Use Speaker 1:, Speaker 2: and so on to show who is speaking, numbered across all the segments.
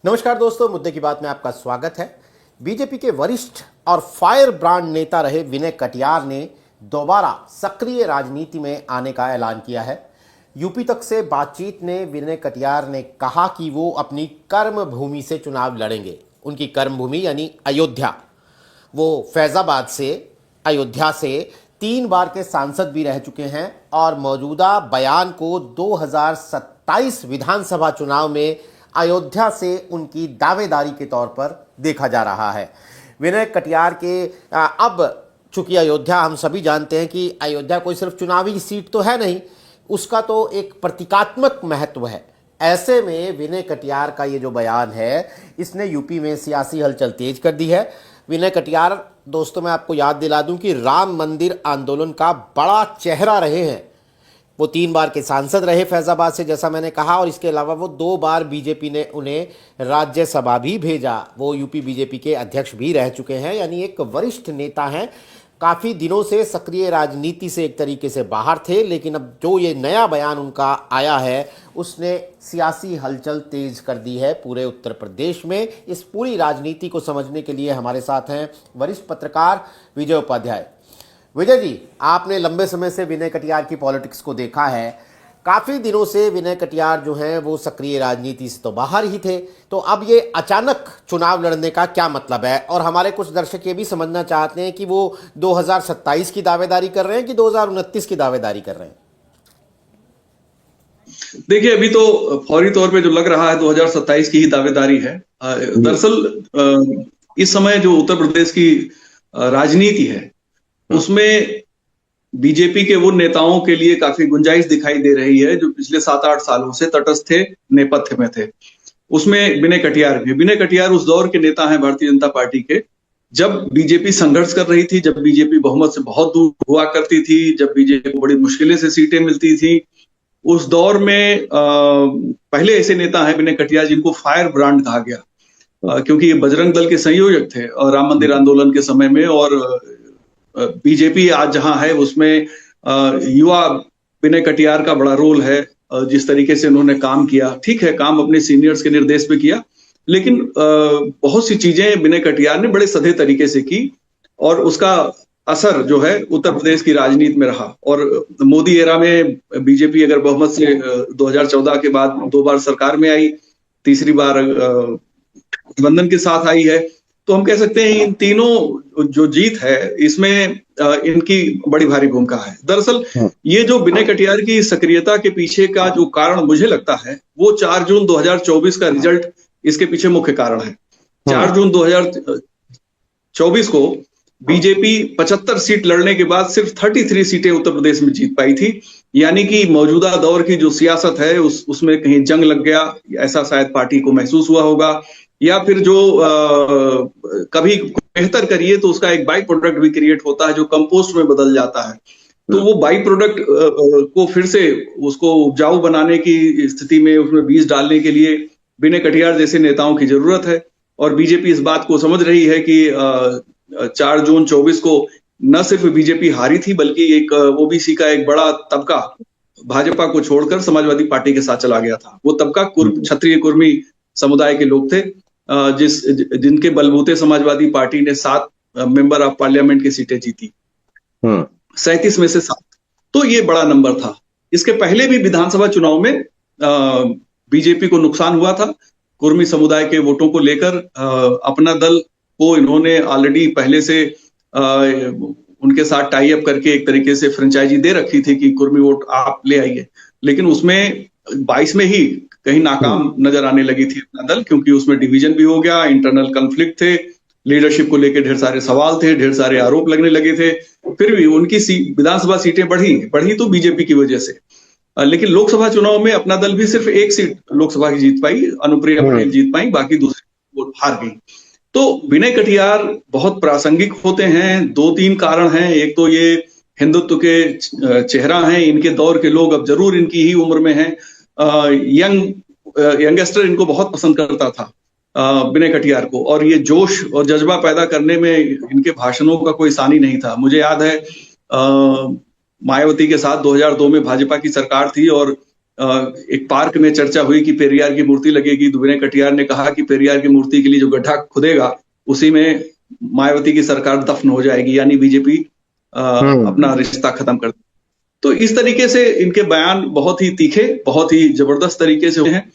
Speaker 1: नमस्कार दोस्तों, मुद्दे की बात में आपका स्वागत है। बीजेपी के वरिष्ठ और फायर ब्रांड नेता रहे विनय कटियार ने दोबारा सक्रिय राजनीति में आने का ऐलान किया है। यूपी तक से बातचीत में विनय कटियार ने कहा कि वो अपनी कर्म भूमि से चुनाव लड़ेंगे। उनकी कर्म भूमि यानी अयोध्या। वो फैजाबाद से, अयोध्या से 3 बार के सांसद भी रह चुके हैं और मौजूदा बयान को 2027 विधानसभा चुनाव में अयोध्या से उनकी दावेदारी के तौर पर देखा जा रहा है। विनय कटियार के अब चूंकि अयोध्या, हम सभी जानते हैं कि अयोध्या कोई सिर्फ चुनावी सीट तो है नहीं, उसका तो एक प्रतीकात्मक महत्व है। ऐसे में विनय कटियार का ये जो बयान है, इसने यूपी में सियासी हलचल तेज कर दी है। विनय कटियार, दोस्तों मैं आपको याद दिला दूं कि राम मंदिर आंदोलन का बड़ा चेहरा रहे हैं। वो 3 बार के सांसद रहे फैजाबाद से, जैसा मैंने कहा, और इसके अलावा वो 2 बार बीजेपी ने उन्हें राज्यसभा भी भेजा। वो यूपी बीजेपी के अध्यक्ष भी रह चुके हैं, यानी एक वरिष्ठ नेता हैं। काफ़ी दिनों से सक्रिय राजनीति से एक तरीके से बाहर थे, लेकिन अब जो ये नया बयान उनका आया है, उसने सियासी हलचल तेज कर दी है पूरे उत्तर प्रदेश में। इस पूरी राजनीति को समझने के लिए हमारे साथ हैं वरिष्ठ पत्रकार विजय उपाध्याय। विजय जी, आपने लंबे समय से विनय कटियार की पॉलिटिक्स को देखा है। काफ़ी दिनों से विनय कटियार जो हैं वो सक्रिय राजनीति से तो बाहर ही थे, तो अब ये अचानक चुनाव लड़ने का क्या मतलब है? और हमारे कुछ दर्शक ये भी समझना चाहते हैं कि वो 2027 की दावेदारी कर रहे हैं कि 2029 की दावेदारी कर रहे हैं।
Speaker 2: देखिए, अभी तो फौरी तौर पे जो लग रहा है 2027 की ही दावेदारी है। दरअसल इस समय जो उत्तर प्रदेश की राजनीति है, उसमें बीजेपी के वो नेताओं के लिए काफी गुंजाइश दिखाई दे रही है जो पिछले 7-8 सालों से तटस्थ थे, नेपथ्य में थे। उसमें विनय कटियार भी। विनय कटियार उस दौर के नेता हैं भारतीय जनता पार्टी के, जब बीजेपी संघर्ष कर रही थी, जब बीजेपी बहुमत से बहुत दूर हुआ करती थी, जब बीजेपी को बड़ी मुश्किलें से सीटें मिलती थी। उस दौर में पहले ऐसे नेता हैं विनय कटियार जिनको फायर ब्रांड कहा गया, क्योंकि ये बजरंग दल के संयोजक थे और राम मंदिर आंदोलन के समय में। और बीजेपी आज जहां है उसमें युवा विनय कटियार का बड़ा रोल है। जिस तरीके से उन्होंने काम किया, ठीक है, काम अपने सीनियर्स के निर्देश पे किया, लेकिन बहुत सी चीजें विनय कटियार ने बड़े सधे तरीके से की और उसका असर जो है उत्तर प्रदेश की राजनीति में रहा। और मोदी एरा में बीजेपी अगर बहुमत से 2014 के बाद 2 बार सरकार में आई, तीसरी बार गठबंधन के साथ आई है, तो हम कह सकते हैं इन तीनों जो जीत है इसमें इनकी बड़ी भारी भूमिका है। दरअसल ये जो विनय कटियार की सक्रियता के पीछे का जो कारण मुझे लगता है, वो 4 जून 2024 का रिजल्ट इसके पीछे मुख्य कारण है। 4 जून 2024 को बीजेपी 75 सीट लड़ने के बाद सिर्फ 33 सीटें उत्तर प्रदेश में जीत पाई थी। यानी कि मौजूदा दौर की जो सियासत है उसमें कहीं जंग लग गया, ऐसा शायद पार्टी को महसूस हुआ होगा। या फिर जो कभी बेहतर करिए तो उसका एक बाई प्रोडक्ट भी क्रिएट होता है जो कंपोस्ट में बदल जाता है। तो वो बाई प्रोडक्ट को फिर से उसको उपजाऊ बनाने की स्थिति में उसमें बीज डालने के लिए विनय कटियार जैसे नेताओं की जरूरत है। और बीजेपी इस बात को समझ रही है कि 4 जून 24 को न सिर्फ बीजेपी हारी थी, बल्कि एक ओबीसी का एक बड़ा तबका भाजपा को छोड़कर समाजवादी पार्टी के साथ चला गया था। वो तबका क्षत्रिय कुर्मी समुदाय के लोग थे, जिनके बलबूते समाजवादी पार्टी ने 7 मेंबर ऑफ पार्लियामेंट की सीटें जीती, 37 में से 7। तो ये बड़ा नंबर था। इसके पहले भी विधानसभा चुनाव में बीजेपी को नुकसान हुआ था कुर्मी समुदाय के वोटों को लेकर। अपना दल को इन्होंने ऑलरेडी पहले से उनके साथ टाई अप करके एक तरीके से फ्रेंचाइजी दे रखी थी कि कुर्मी वोट आप ले आइए, लेकिन उसमें 22 में ही कहीं नाकाम नजर आने लगी थी अपना दल, क्योंकि उसमें डिवीजन भी हो गया, इंटरनल कॉन्फ्लिक्ट थे, लीडरशिप को लेकर ढेर सारे सवाल थे, ढेर सारे आरोप लगने लगे थे। फिर भी उनकी विधानसभा सीटें बढ़ी तो बीजेपी की वजह से। लेकिन लोकसभा चुनाव में अपना दल भी सिर्फ 1 सीट लोकसभा की जीत पाई, अनुप्रिया पटेल जीत पाई, बाकी दूसरी वो हार गई। तो विनय कटियार बहुत प्रासंगिक होते हैं। 2-3 कारण हैं। एक तो ये हिंदुत्व के चेहरा हैं, इनके दौर के लोग अब जरूर इनकी ही उम्र में हैं। यंगस्टर इनको बहुत पसंद करता था विनय कटियार को, और ये जोश और जज्बा पैदा करने में इनके भाषणों का कोई सानी नहीं था। मुझे याद है मायावती के साथ 2002 में भाजपा की सरकार थी और एक पार्क में चर्चा हुई कि पेरियार की मूर्ति लगेगी, तो विनय कटियार ने कहा कि पेरियार की मूर्ति के लिए जो गड्ढा खुदेगा उसी में मायावती की सरकार दफन हो जाएगी, यानी बीजेपी अपना रिश्ता खत्म कर। तो इस तरीके से इनके बयान बहुत ही तीखे, बहुत ही जबरदस्त तरीके से हुए हैं।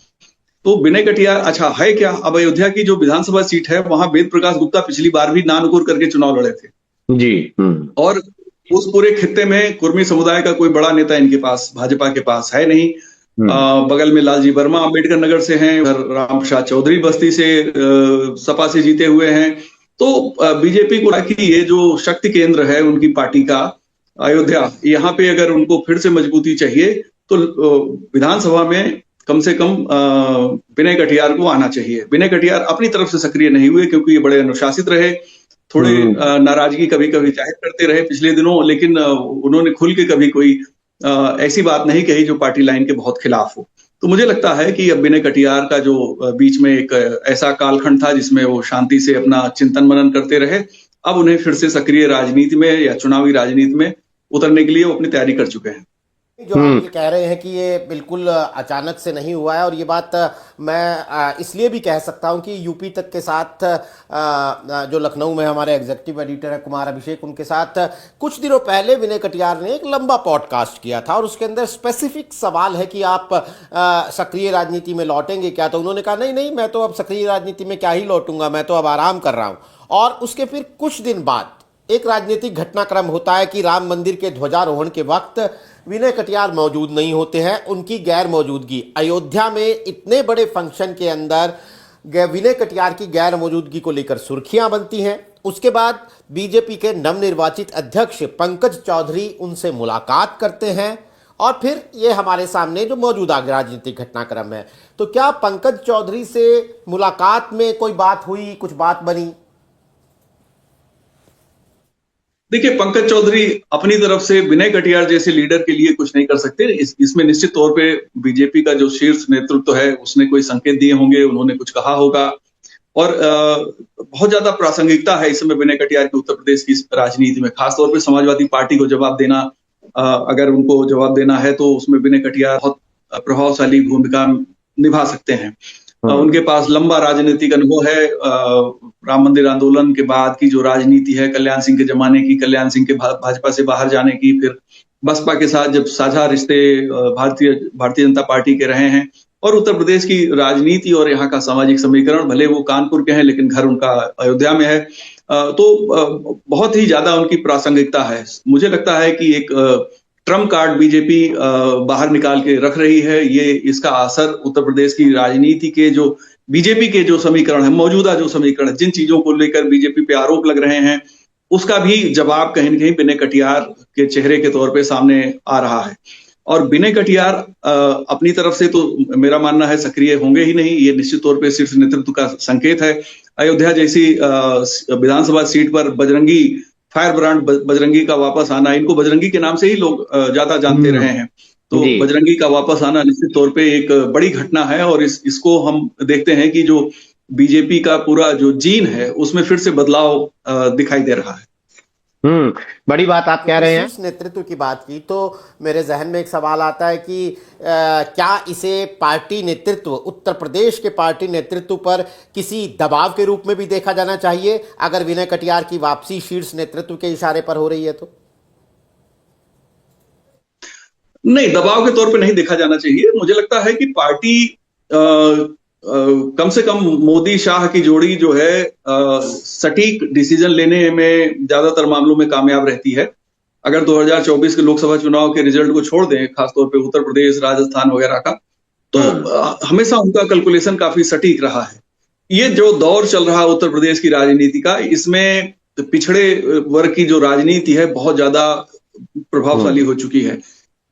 Speaker 2: तो विनय कटियार अच्छा है क्या? अब अयोध्या की जो विधानसभा सीट है वहां वेद प्रकाश गुप्ता पिछली बार भी नानुकुर करके चुनाव लड़े थे
Speaker 3: जी।
Speaker 2: और उस पूरे खित्ते में कुर्मी समुदाय का कोई बड़ा नेता इनके पास, भाजपा के पास है नहीं। बगल में लालजी वर्मा अम्बेडकर नगर से हैं, राम प्रसाद चौधरी बस्ती से सपा से जीते हुए हैं। तो बीजेपी को कि ये जो शक्ति केंद्र है उनकी पार्टी का अयोध्या, यहाँ पे अगर उनको फिर से मजबूती चाहिए तो विधानसभा में कम से कम विनय कटियार को आना चाहिए। विनय कटियार अपनी तरफ से सक्रिय नहीं हुए क्योंकि ये बड़े अनुशासित रहे, थोड़ी नाराजगी कभी कभी जाहिर करते रहे पिछले दिनों, लेकिन उन्होंने खुल के कभी कोई ऐसी बात नहीं कही जो पार्टी लाइन के बहुत खिलाफ हो। तो मुझे लगता है कि अब विनय कटियार का जो बीच में एक ऐसा कालखंड था जिसमें वो शांति से अपना चिंतन मनन करते रहे, अब उन्हें फिर से सक्रिय राजनीति में या चुनावी राजनीति में उतरने के लिए वो अपनी तैयारी कर चुके हैं।
Speaker 1: जो आप ये कह रहे हैं कि ये बिल्कुल अचानक से नहीं हुआ है, और ये बात मैं इसलिए भी कह सकता हूं कि यूपी तक के साथ जो लखनऊ में हमारे एग्जीक्यूटिव एडिटर है कुमार अभिषेक, उनके साथ कुछ दिनों पहले विनय कटियार ने एक लंबा पॉडकास्ट किया था और उसके अंदर स्पेसिफिक सवाल है कि आप सक्रिय राजनीति में लौटेंगे क्या? तो उन्होंने कहा नहीं नहीं, मैं तो अब सक्रिय राजनीति में क्या ही लौटूंगा, मैं तो अब आराम कर रहा हूं। और उसके फिर कुछ दिन बाद एक राजनीतिक घटनाक्रम होता है कि राम मंदिर के ध्वजारोहण के वक्त विनय कटियार मौजूद नहीं होते हैं। उनकी गैर मौजूदगी अयोध्या में इतने बड़े फंक्शन के अंदर विनय कटियार की गैर मौजूदगी को लेकर सुर्खियां बनती हैं। उसके बाद बीजेपी के नवनिर्वाचित अध्यक्ष पंकज चौधरी उनसे मुलाकात करते हैं और फिर ये हमारे सामने जो मौजूदा राजनीतिक घटनाक्रम है। तो क्या पंकज चौधरी से मुलाकात में कोई बात हुई, कुछ बात बनी?
Speaker 2: देखिए, पंकज चौधरी अपनी तरफ से विनय कटियार जैसे लीडर के लिए कुछ नहीं कर सकते। इसमें निश्चित तौर पे बीजेपी का जो शीर्ष नेतृत्व है उसने कोई संकेत दिए होंगे, उन्होंने कुछ कहा होगा। और बहुत ज्यादा प्रासंगिकता है इस समय विनय कटियार की उत्तर प्रदेश की राजनीति में, खासतौर पे समाजवादी पार्टी को जवाब देना, अगर उनको जवाब देना है तो उसमें विनय कटियार बहुत प्रभावशाली भूमिका निभा सकते हैं। उनके पास लंबा राजनीतिक अनुभव है। राम मंदिर आंदोलन के बाद की जो राजनीति है, कल्याण सिंह के जमाने की, कल्याण सिंह के भाजपा से बाहर जाने की, फिर बसपा के साथ जब साझा रिश्ते भारतीय जनता पार्टी के रहे हैं, और उत्तर प्रदेश की राजनीति और यहाँ का सामाजिक समीकरण, भले वो कानपुर के हैं लेकिन घर उनका अयोध्या में है, तो बहुत ही ज्यादा उनकी प्रासंगिकता है। मुझे लगता है कि एक ट्रम्प कार्ड बीजेपी बाहर निकाल के रख रही है। ये इसका असर उत्तर प्रदेश की राजनीति के जो बीजेपी के जो समीकरण है, मौजूदा जो समीकरण, जिन चीजों को लेकर बीजेपी पे आरोप लग रहे हैं, उसका भी जवाब कहीं न कहीं विनय कटियार के चेहरे के तौर पे सामने आ रहा है। और विनय कटियार अपनी तरफ से तो मेरा मानना है सक्रिय होंगे ही नहीं, ये निश्चित तौर पे शीर्ष नेतृत्व का संकेत है। अयोध्या जैसी विधानसभा सीट पर बजरंगी फायर ब्रांड बजरंगी का वापस आना, इनको बजरंगी के नाम से ही लोग ज्यादा जानते रहे हैं, तो बजरंगी का वापस आना निश्चित तौर पे एक बड़ी घटना है। और इसको हम देखते हैं कि जो बीजेपी का पूरा जो जीन है उसमें फिर से बदलाव दिखाई दे रहा है।
Speaker 1: बड़ी बात आप कह रहे हैं। नेतृत्व की बात की तो मेरे जहन में एक सवाल आता है कि क्या इसे पार्टी नेतृत्व, उत्तर प्रदेश के पार्टी नेतृत्व पर किसी दबाव के रूप में भी देखा जाना चाहिए अगर विनय कटियार की वापसी शीर्ष नेतृत्व के इशारे पर हो रही है तो?
Speaker 2: नहीं, दबाव के तौर पे नहीं देखा जाना चाहिए। मुझे लगता है कि पार्टी कम से कम मोदी शाह की जोड़ी जो है सटीक डिसीजन लेने में ज्यादातर मामलों में कामयाब रहती है। अगर 2024 के लोकसभा चुनाव के रिजल्ट को छोड़ दें, खासतौर पे उत्तर प्रदेश, राजस्थान वगैरह का, तो हमेशा उनका कैलकुलेशन काफी सटीक रहा है। ये जो दौर चल रहा है उत्तर प्रदेश की राजनीति का, इसमें पिछड़े वर्ग की जो राजनीति है बहुत ज्यादा प्रभावशाली हो चुकी है।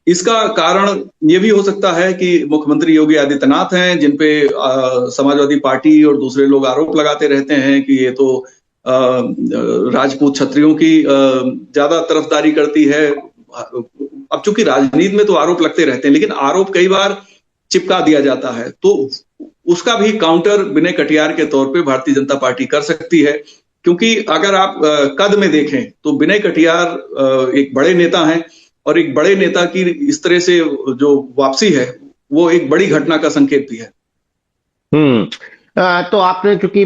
Speaker 2: इसका कारण ये भी हो सकता है कि मुख्यमंत्री योगी आदित्यनाथ हैं, जिनपे समाजवादी पार्टी और दूसरे लोग आरोप लगाते रहते हैं कि ये तो राजपूत क्षत्रियों की ज्यादा तरफदारी करती है। अब चूंकि राजनीति में तो आरोप लगते रहते हैं, लेकिन आरोप कई बार चिपका दिया जाता है, तो उसका भी काउंटर विनय कटियार के तौर पे भारतीय जनता पार्टी कर सकती है। क्योंकि अगर आप कद में देखें तो विनय कटियार एक बड़े नेता हैं, और एक बड़े नेता की इस तरह से जो वापसी है वो एक बड़ी घटना का संकेत भी है।
Speaker 1: तो आपने चूंकि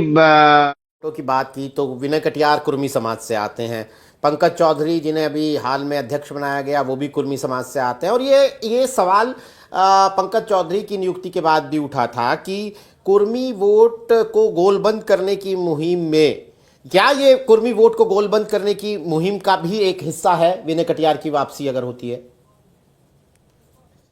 Speaker 1: की बात की तो विनय कटियार कुर्मी समाज से आते हैं, पंकज चौधरी जिन्हें अभी हाल में अध्यक्ष बनाया गया वो भी कुर्मी समाज से आते हैं, और ये सवाल पंकज चौधरी की नियुक्ति के बाद भी उठा था कि कुर्मी वोट को गोलबंद करने की मुहिम में, क्या ये कुर्मी वोट को गोलबंद करने की मुहिम का भी एक हिस्सा है विनय कटियार की वापसी अगर होती है?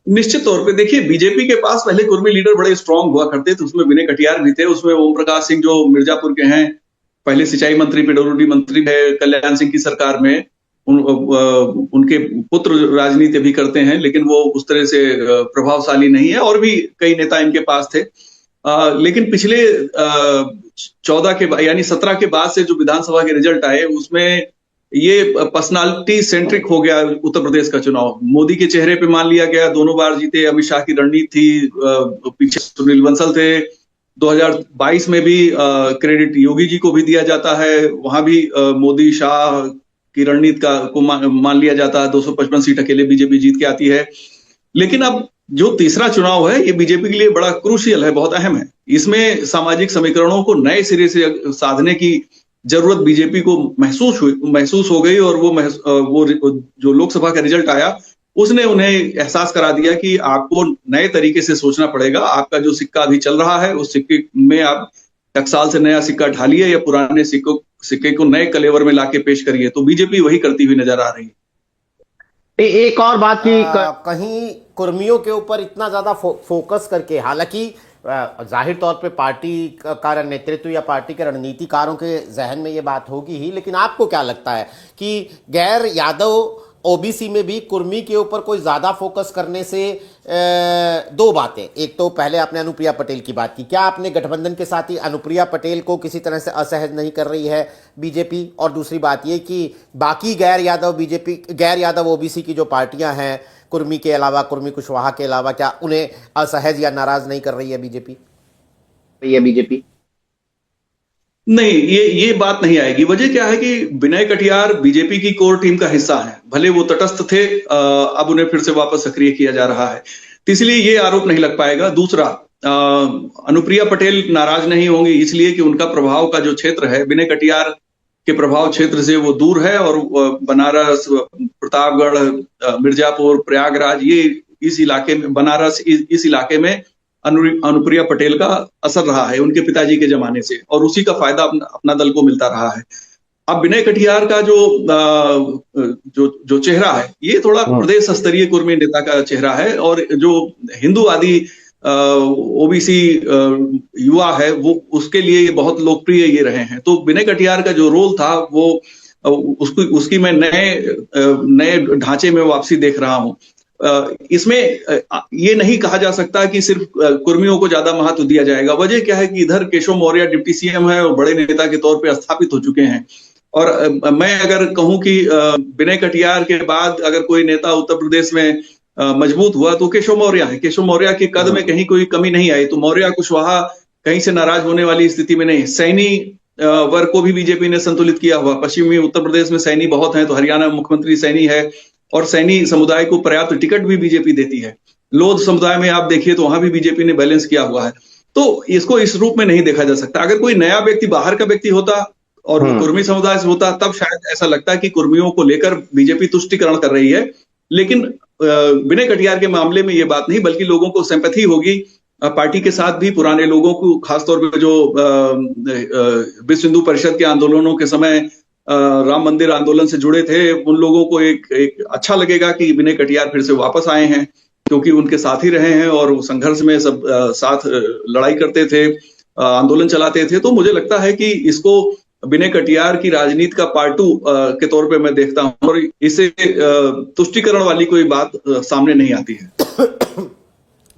Speaker 2: निश्चित तौर पे देखिए, बीजेपी के पास पहले कुर्मी लीडर बड़े स्ट्रांग हुआ करते थे, उसमें विनय कटियार भी थे, उसमें ओम प्रकाश सिंह जो मिर्जापुर के हैं, पहले सिंचाई मंत्री, पीडब्ल्यूडी मंत्री है कल्याण सिंह की सरकार में। उनके पुत्र राजनीति भी करते हैं, लेकिन वो उस तरह से प्रभावशाली नहीं है, और भी कई नेता इनके पास थे। लेकिन पिछले 14 के यानी 17 के बाद से जो विधानसभा के रिजल्ट आए, उसमें ये पर्सनालिटी सेंट्रिक हो गया उत्तर प्रदेश का चुनाव। मोदी के चेहरे पे मान लिया गया, दोनों बार जीते। अमित शाह की रणनीति थी, पीछे सुनील बंसल थे। 2022 में भी क्रेडिट योगी जी को भी दिया जाता है, वहां भी मोदी शाह की रणनीति को मान लिया जाता है। 255 सीट अकेले बीजेपी जीत के आती है। लेकिन अब जो तीसरा चुनाव है, ये बीजेपी के लिए बड़ा क्रूशियल है, बहुत अहम है। इसमें सामाजिक समीकरणों को नए सिरे से साधने की जरूरत बीजेपी को महसूस हो गई, और वो जो लोकसभा का रिजल्ट आया उसने उन्हें एहसास करा दिया कि आपको नए तरीके से सोचना पड़ेगा। आपका जो सिक्का अभी चल रहा है, उस सिक्के में आप टकसाल से नया सिक्का ढालिए या पुराने सिक्के को नए कलेवर में लाके पेश करिए। तो बीजेपी वही करती हुई नजर आ रही है।
Speaker 1: एक और बात की कहीं कुर्मियों के ऊपर इतना ज्यादा फोकस करके, हालांकि जाहिर तौर पे पार्टी का नेतृत्व या पार्टी के रणनीतिकारों के जहन में ये बात होगी ही, लेकिन आपको क्या लगता है कि गैर यादव ओबीसी में भी कुर्मी के ऊपर कोई ज़्यादा फोकस करने से दो बातें, एक तो पहले आपने अनुप्रिया पटेल की बात की, क्या आपने गठबंधन के साथ ही अनुप्रिया पटेल को किसी तरह से असहज नहीं कर रही है बीजेपी? और दूसरी बात ये कि बाकी गैर यादव ओबीसी की जो पार्टियां हैं कुर्मी के अलावा, कुर्मी कुशवाहा के अलावा, क्या उन्हें असहज या नाराज नहीं कर रही है बीजेपी?
Speaker 2: नहीं, ये बात नहीं आएगी। वजह क्या है कि विनय कटियार बीजेपी की कोर टीम का हिस्सा है, भले वो तटस्थ थे, अब उन्हें फिर से वापस सक्रिय किया जा रहा है, तो इसलिए ये आरोप नहीं लग पाएगा। दूसरा, अनुप्रिया पटेल नाराज नहीं होंगी इसलिए कि उनका प्रभाव का जो क्षेत्र है, विनय कटियार के प्रभाव क्षेत्र से वो दूर है, और बनारस, प्रतापगढ़, मिर्जापुर, प्रयागराज, ये इस इलाके में, बनारस इस इलाके में अनुप्रिया पटेल का असर रहा है उनके पिताजी के जमाने से, और उसी का फायदा अपना दल को मिलता रहा है। अब विनय कटियार का जो चेहरा है, ये थोड़ा प्रदेश स्तरीय कुर्मी नेता का चेहरा है, और जो हिंदूवादी ओबीसी युवा है, वो उसके लिए बहुत लोकप्रिय ये रहे हैं। तो विनय कटियार का जो रोल था, वो उसकी मैं नए ढांचे में वापसी देख रहा हूं। इसमें ये नहीं कहा जा सकता कि सिर्फ कुर्मियों को ज्यादा महत्व दिया जाएगा। वजह क्या है कि इधर केशव मौर्य डिप्टी सीएम है और बड़े नेता के तौर पे स्थापित हो चुके हैं, और मैं अगर कहूं कि विनय कटियार के बाद अगर कोई नेता उत्तर प्रदेश में मजबूत हुआ तो केशव मौर्य है। केशव मौर्य के कद में कहीं कोई कमी नहीं आई, तो मौर्य कुशवाहा कहीं से नाराज होने वाली स्थिति में नहीं। सैनी वर्ग को भी बीजेपी ने संतुलित किया हुआ। पश्चिमी उत्तर प्रदेश में सैनी बहुत है, तो हरियाणा मुख्यमंत्री सैनी है, और सैनी समुदाय को पर्याप्त टिकट भी बीजेपी देती है। लोध समुदाय में आप देखिए तो वहां भी बीजेपी ने बैलेंस किया हुआ है। तो इसको इस रूप में नहीं देखा जा सकता। अगर कोई नया व्यक्ति, बाहर का व्यक्ति होता और कुर्मी समुदाय से होता, तब शायद ऐसा लगता है कि कुर्मियों को लेकर बीजेपी तुष्टिकरण कर रही है। लेकिन विनय कटियार के मामले में ये बात नहीं, बल्कि लोगों को सिंपैथी होगी पार्टी के साथ भी। पुराने लोगों को, खासतौर पर जो विश्व हिंदू परिषद के आंदोलनों के समय राम मंदिर आंदोलन से जुड़े थे, उन लोगों को एक अच्छा लगेगा कि विनय कटियार फिर से वापस आए हैं, क्योंकि उनके साथ ही रहे हैं और वो संघर्ष में सब साथ लड़ाई करते थे, आंदोलन चलाते थे। तो मुझे लगता है कि इसको विनय कटियार की राजनीति का पार्ट 2 के तौर पे मैं देखता हूं, और इसे तुष्टिकरण वाली कोई बात सामने नहीं आती है।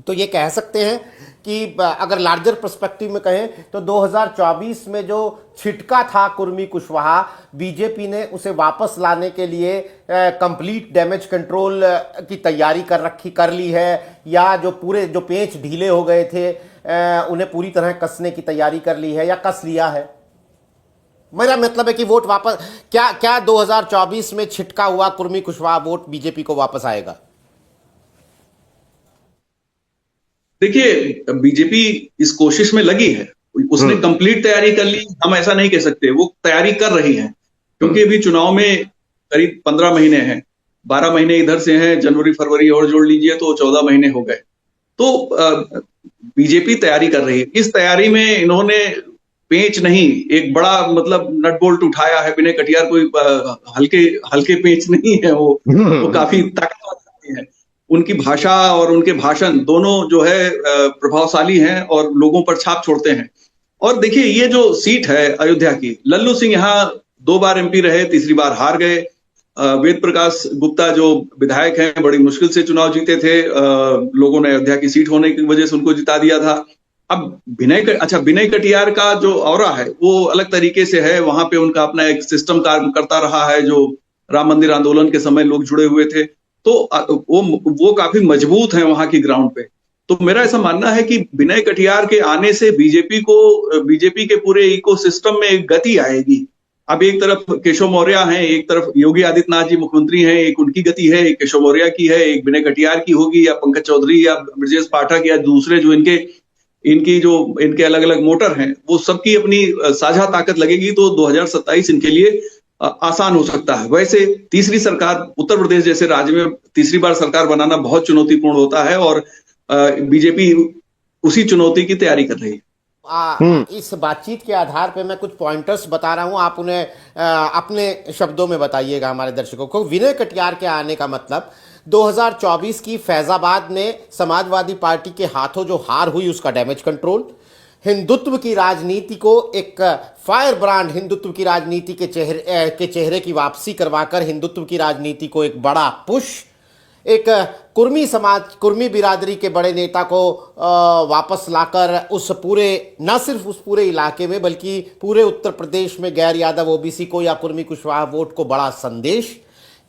Speaker 1: तो ये कह सकते हैं कि अगर लार्जर पर्सपेक्टिव में कहें तो 2024 में जो छिटका था कुर्मी कुशवाहा, बीजेपी ने उसे वापस लाने के लिए कंप्लीट डैमेज कंट्रोल की तैयारी कर ली है, या जो पेंच ढीले हो गए थे उन्हें पूरी तरह कसने की तैयारी कर ली है, या कस लिया है? मेरा मतलब है कि वोट वापस, क्या 2024 में छिटका हुआ कुर्मी कुशवाहा वोट बीजेपी को वापस आएगा?
Speaker 2: देखिए, बीजेपी इस कोशिश में लगी है। उसने कंप्लीट तैयारी कर ली, हम ऐसा नहीं कह सकते। वो तैयारी कर रही है, क्योंकि अभी चुनाव में करीब 15 महीने हैं। 12 महीने इधर से हैं, जनवरी फरवरी और जोड़ लीजिए तो 14 महीने हो गए। तो बीजेपी तैयारी कर रही है। इस तैयारी में इन्होंने पेंच नहीं, एक बड़ा मतलब नट बोल्ट उठाया है। विनय कटियार कोई हल्के हल्के पेंच नहीं है। वो काफी ताकतवर आदमी है। उनकी भाषा और उनके भाषण दोनों जो है प्रभावशाली हैं और लोगों पर छाप छोड़ते हैं। और देखिए, ये जो सीट है अयोध्या की, लल्लू सिंह यहाँ 2 बार एमपी रहे, तीसरी बार हार गए। वेद प्रकाश गुप्ता जो विधायक हैं, बड़ी मुश्किल से चुनाव जीते थे। लोगों ने अयोध्या की सीट होने की वजह से उनको जिता दिया था। अब विनय कटियार का जो ऑरा है वो अलग तरीके से है। वहां पे उनका अपना एक सिस्टम कार्य करता रहा है, जो राम मंदिर आंदोलन के समय लोग जुड़े हुए थे। तो वो काफी मजबूत है वहां की ग्राउंड पे। तो मेरा ऐसा मानना है कि विनय कटियार के आने से बीजेपी के पूरे इकोसिस्टम में एक गति आएगी। अब एक तरफ केशव मौर्य हैं, एक तरफ योगी आदित्यनाथ जी मुख्यमंत्री हैं, एक उनकी गति है, एक केशव मौर्य की है, एक विनय कटियार की होगी, या पंकज चौधरी या ब्रजेश पाठक या दूसरे जो इनके अलग अलग मोटर हैं, वो सबकी अपनी साझा ताकत लगेगी तो 2027 इनके लिए आसान हो सकता है। वैसे तीसरी सरकार, उत्तर प्रदेश जैसे राज्य में तीसरी बार सरकार बनाना बहुत चुनौतीपूर्ण होता है, और बीजेपी उसी चुनौती की तैयारी कर रही है।
Speaker 1: इस बातचीत के आधार पे मैं कुछ पॉइंटर्स बता रहा हूं, आप उन्हें अपने शब्दों में बताइएगा हमारे दर्शकों को। विनय कटियार के आने का मतलब 2024 की फैजाबाद में समाजवादी पार्टी के हाथों जो हार हुई उसका डैमेज कंट्रोल, हिंदुत्व की राजनीति को एक फायर ब्रांड हिंदुत्व की राजनीति के चेहरे की वापसी करवाकर हिंदुत्व की राजनीति को एक बड़ा पुश, एक कुर्मी बिरादरी के बड़े नेता को वापस लाकर न सिर्फ उस पूरे इलाके में बल्कि पूरे उत्तर प्रदेश में गैर यादव ओबीसी को या कुर्मी कुशवाहा वोट को बड़ा संदेश।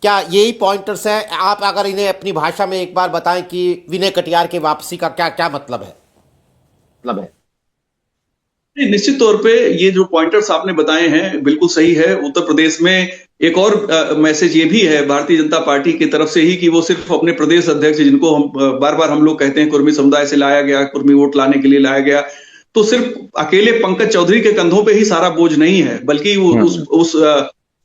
Speaker 1: क्या यही पॉइंटर्स हैं? आप अगर इन्हें अपनी भाषा में एक बार बताएं कि विनय कटियार के वापसी का क्या क्या मतलब है।
Speaker 2: निश्चित तौर पे ये जो पॉइंटर्स आपने बताए हैं बिल्कुल सही है। उत्तर प्रदेश में एक और मैसेज ये भी है भारतीय जनता पार्टी की तरफ से ही, कि वो सिर्फ अपने प्रदेश अध्यक्ष, जिनको हम बार बार हम लोग कहते हैं कुर्मी समुदाय से लाया गया, कुर्मी वोट लाने के लिए लाया गया, तो सिर्फ अकेले पंकज चौधरी के कंधों पे ही सारा बोझ नहीं है, बल्कि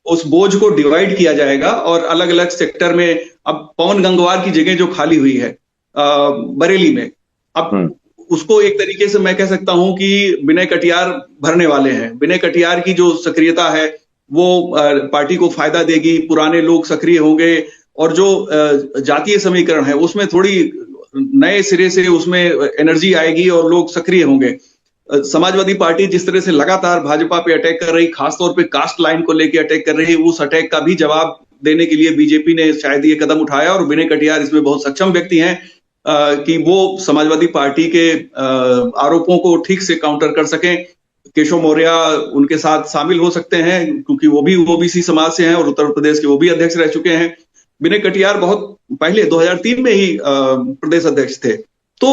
Speaker 2: उस बोझ को डिवाइड किया जाएगा और अलग अलग सेक्टर में। अब पवन गंगवार की जगह जो खाली हुई है बरेली में, अब उसको एक तरीके से मैं कह सकता हूं कि विनय कटियार भरने वाले हैं। विनय कटियार की जो सक्रियता है वो पार्टी को फायदा देगी, पुराने लोग सक्रिय होंगे, और जो जातीय समीकरण है उसमें थोड़ी नए सिरे से उसमें एनर्जी आएगी और लोग सक्रिय होंगे। समाजवादी पार्टी जिस तरह से लगातार भाजपा पे अटैक कर रही, खासतौर पे कास्ट लाइन को लेकर अटैक कर रही, उस अटैक का भी जवाब देने के लिए बीजेपी ने शायद ये कदम उठाया, और विनय कटियार इसमें बहुत सक्षम व्यक्ति हैं कि वो समाजवादी पार्टी के आरोपों को ठीक से काउंटर कर सकें। केशव मौर्य उनके साथ शामिल हो सकते हैं, क्योंकि वो भी ओबीसी समाज से हैं और उत्तर प्रदेश के वो भी अध्यक्ष रह चुके हैं। विनय कटियार बहुत पहले 2003 में ही प्रदेश अध्यक्ष थे। तो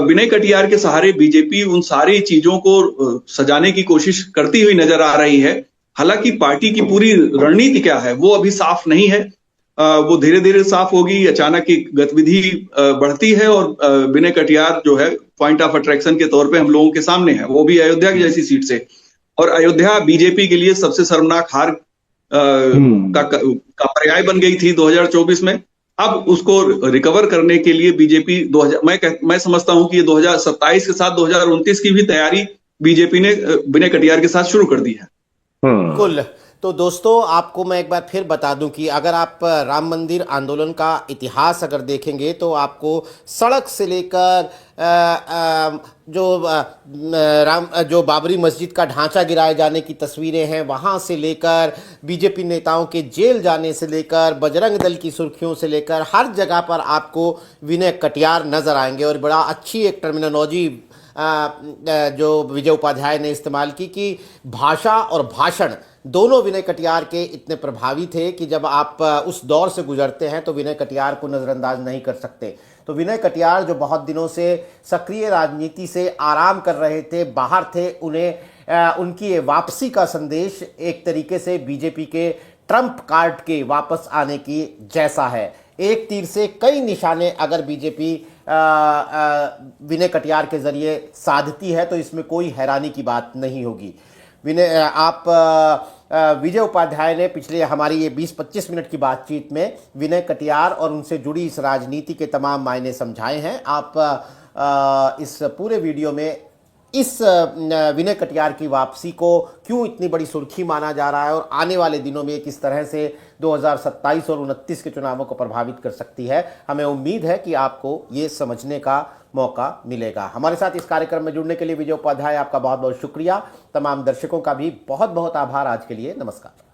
Speaker 2: विनय कटियार के सहारे बीजेपी उन सारी चीजों को सजाने की कोशिश करती हुई नजर आ रही है। हालांकि पार्टी की पूरी रणनीति क्या है वो अभी साफ नहीं है। वो धीरे धीरे साफ होगी। अचानक की गतिविधि बढ़ती है, और विनय कटियार जो है पॉइंट ऑफ अट्रैक्शन के तौर पे हम लोगों के सामने है, वो भी अयोध्या की जैसी सीट से। और अयोध्या बीजेपी के लिए सबसे शर्मनाक हार का पर्याय बन गई थी 2024 में। अब उसको रिकवर करने के लिए बीजेपी मैं समझता हूं कि ये 2027 के साथ 2029 की भी तैयारी बीजेपी ने विनय कटियार के साथ शुरू कर दी है।
Speaker 1: बिल्कुल। तो दोस्तों, आपको मैं एक बार फिर बता दूं कि अगर आप राम मंदिर आंदोलन का इतिहास अगर देखेंगे तो आपको सड़क से लेकर जो बाबरी मस्जिद का ढांचा गिराए जाने की तस्वीरें हैं वहां से लेकर बीजेपी नेताओं के जेल जाने से लेकर बजरंग दल की सुर्खियों से लेकर हर जगह पर आपको विनय कटियार नजर आएंगे। और बड़ा अच्छी एक टर्मिनोलॉजी जो विजय उपाध्याय ने इस्तेमाल की कि भाषा और भाषण दोनों विनय कटियार के इतने प्रभावी थे कि जब आप उस दौर से गुजरते हैं तो विनय कटियार को नज़रअंदाज नहीं कर सकते। तो विनय कटियार जो बहुत दिनों से सक्रिय राजनीति से आराम कर रहे थे, बाहर थे, उन्हें उनकी वापसी का संदेश एक तरीके से बीजेपी के ट्रम्प कार्ड के वापस आने की जैसा है। एक तीर से कई निशाने अगर बीजेपी विनय कटियार के जरिए साधती है तो इसमें कोई हैरानी की बात नहीं होगी। विनय, आप विजय उपाध्याय ने पिछले हमारी ये 20-25 मिनट की बातचीत में विनय कटियार और उनसे जुड़ी इस राजनीति के तमाम मायने समझाए हैं। आप इस पूरे वीडियो में इस विनय कटियार की वापसी को क्यों इतनी बड़ी सुर्खी माना जा रहा है और आने वाले दिनों में किस तरह से 2027 और 29 के चुनावों को प्रभावित कर सकती है, हमें उम्मीद है कि आपको ये समझने का मौका मिलेगा। हमारे साथ इस कार्यक्रम में जुड़ने के लिए विजय उपाध्याय, आपका बहुत बहुत शुक्रिया। तमाम दर्शकों का भी बहुत बहुत आभार। आज के लिए नमस्कार।